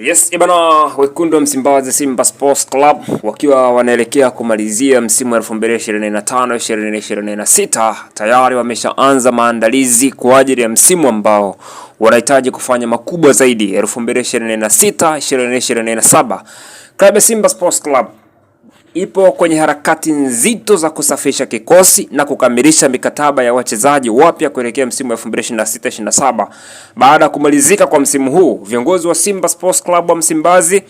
Yes, ibana wekundu wa Msimbazi Simba Sports Club wakiwa wanaelekea kumalizia msimu wa 2025-2026 tayari wameshaanza maandalizi kwa ajili ya msimu ambao wanahitaji kufanya makubwa zaidi 2026-2027. Klabu ya Simba Sports Club ipo kwenye harakati nzito za kusafisha kikosi na kukamilisha mikataba ya wachezaji wapya kuelekea msimu wa 2026-2027. Baada ya kumalizika kwa msimu huu, viongozi wa Simba Sports Club wa Msimbazi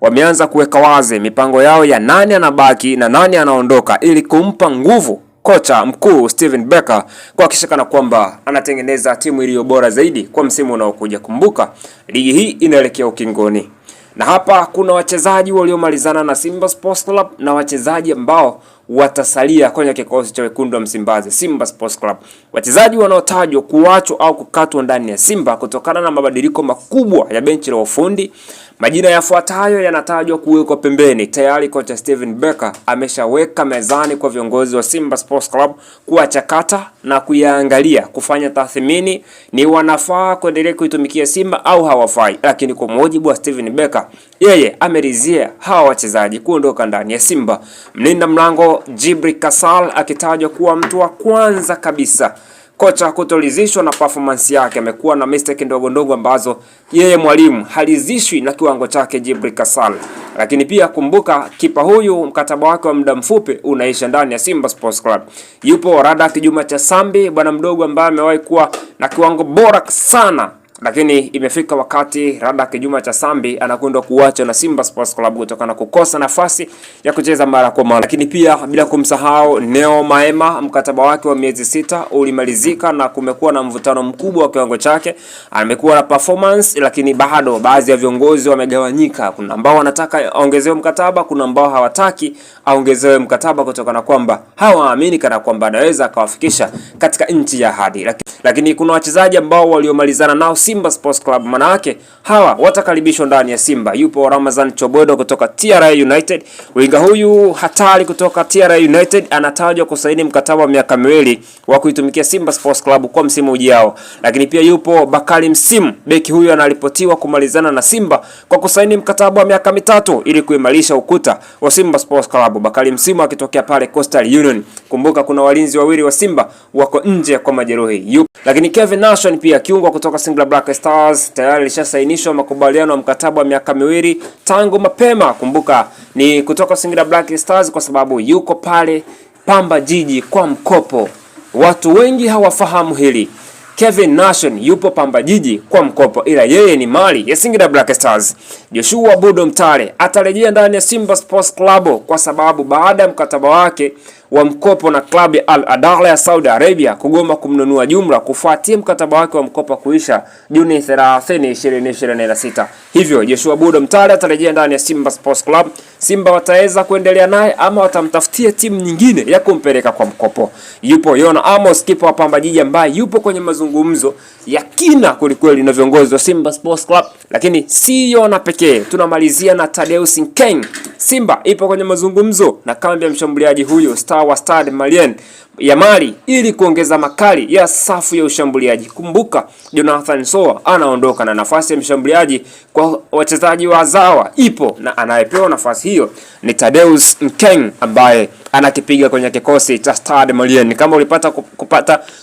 wameanza kuweka wazi mipango yao ya nani anabaki na nani anaondoka ili kumpa nguvu kocha mkuu Steven Becker kuhakikisha kwamba anatengeneza timu iliyo bora zaidi kwa msimu unaokuja. Kumbuka, ligi hii inaelekea ukingoni. Na hapa kuna wachezaji waliomalizana na Simba Sports Club na wachezaji ambao watasalia kwenye kikosi cha wekundu wa Msimbazi Simba Sports Club. Wachezaji wanaotajwa kuachwa au kukatwa ndani ya Simba kutokana na mabadiliko makubwa ya benchi la ufundi. Majina yafuatayo yanatajwa kuwekwa pembeni. Tayari kocha Steven Becker ameshaweka mezani kwa viongozi wa Simba Sports Club kuwachakata na kuyaangalia, kufanya tathmini ni wanafaa kuendelea kuitumikia Simba au hawafai. Lakini kwa mujibu wa Steven Becker, yeye ameridhia hawa wachezaji kuondoka ndani ya Simba. Mlinda mlango Djibril Kassal akitajwa kuwa mtu wa kwanza kabisa kocha kutoridhishwa na performance yake. Amekuwa na mistake ndogo ndogo ambazo yeye mwalimu halizishwi na kiwango chake Djibril Kassal. Lakini pia kumbuka, kipa huyu mkataba wake wa muda mfupi unaisha ndani ya Simba Sports Club. Yupo Radak Juma Chasambi, bwana mdogo ambaye amewahi kuwa na kiwango bora sana, lakini imefika wakati Radak Juma Chasambi anakwenda kuacha na Simba Sports Club kutokana na kukosa nafasi ya kucheza mara kwa mara. Lakini pia bila kumsahau Neo Maema, mkataba wake wa miezi 6 ulimalizika na kumekuwa na mvutano mkubwa wa kiwango chake. Amekuwa na performance, lakini bado baadhi ya viongozi wamegawanyika. Kuna ambao wanataka aongezewe mkataba, kuna ambao hawataki aongezewe mkataba kutokana kwamba hawaamini kana kwamba anaweza akawafikisha katika nchi ya ahadi. Lakini kuna wachezaji ambao waliomalizana nao Simba Sports Club, manake hawa watakaribishwa ndani ya Simba. Yupo Ramazan Chobodo kutoka TRA United. Winga huyu hatari kutoka TRA United anatajwa kusaini mkataba wa miaka 2 wa kuitumikia Simba Sports Club kwa msimu ujao. Lakini pia yupo Bakari Msimu, beki huyu anaripotiwa kumalizana na Simba kwa kusaini mkataba wa miaka 3 ili kuimarisha ukuta wa Simba Sports Club. Bakari Msimu akitokea pale Coastal Union. Kumbuka kuna walinzi wawili wa Simba wako nje kwa majeruhi. Lakini Kevin Nation pia kiungo kutoka Singida Black Stars tayari alishasainishwa makubaliano ya mkataba wa miaka 2 tangu mapema. Kumbuka ni kutoka Singida Black Stars kwa sababu yuko pale Pamba Jiji kwa mkopo. Watu wengi hawafahamu hili. Kevin Nation yupo Pamba Jiji kwa mkopo, ila yeye ni mali ya Singida Black Stars. Joshua Budo Mtale atarejea ndani ya Simba Sports Club kwa sababu baada ya mkataba wake wa mkopo na klabu ya Al Ahly ya Saudi Arabia kugoma kumnunua jumla kufuatia mkataba wake wa mkopo kuisha Juni 30, 2026. Hivyo Joshua Budo Mtale atarejea ndani ya Simba Sports Club. Simba wataweza kuendelea naye ama watamtafutia timu nyingine ya kumpeleka kwa mkopo. Yupo Yona Amos, kipa wa Pamba Jiji, ambaye yupo kwenye mazungumzo ya kina kulikweli na viongozi wa Simba Sports Club. Lakini si Yona pekee, tunamalizia na Thaddeus Nkeng. Simba ipo kwenye mazungumzo na kambi ya mshambuliaji huyo star wa Stade Malien ya Mali ili kuongeza makali ya safu ya ushambuliaji. Kumbuka Jonathan Soa anaondoka na nafasi ya mshambuliaji kwa wachezaji wa Zawa ipo, na anayepewa nafasi hiyo ni Thaddeus Nkeng ambaye anakipiga kwenye kikosi cha Stade Malien. Kama ulipata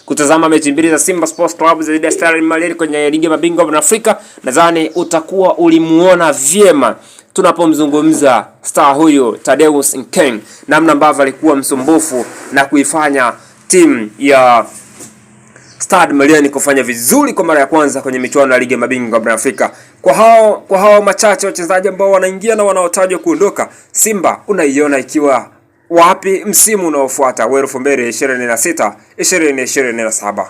kutazama mechi mbili za Simba Sports Club dhidi ya Stade Malien kwenye ligi ya mabingwa wa Afrika, nadhani utakuwa ulimuona vyema tunapomzungumza star huyo Thaddeus Nkeng, namna ambavyo alikuwa msumbufu na kuifanya timu ya Stade Malien kufanya vizuri kwa mara ya kwanza kwenye michuano ya ligi ya mabingwa wa Afrika. Kwa hao machache wachezaji ambao wanaingia na wanaotajwa kuondoka, Simba unaiona ikiwa wapi msimu unaofuata wa 2026-2027?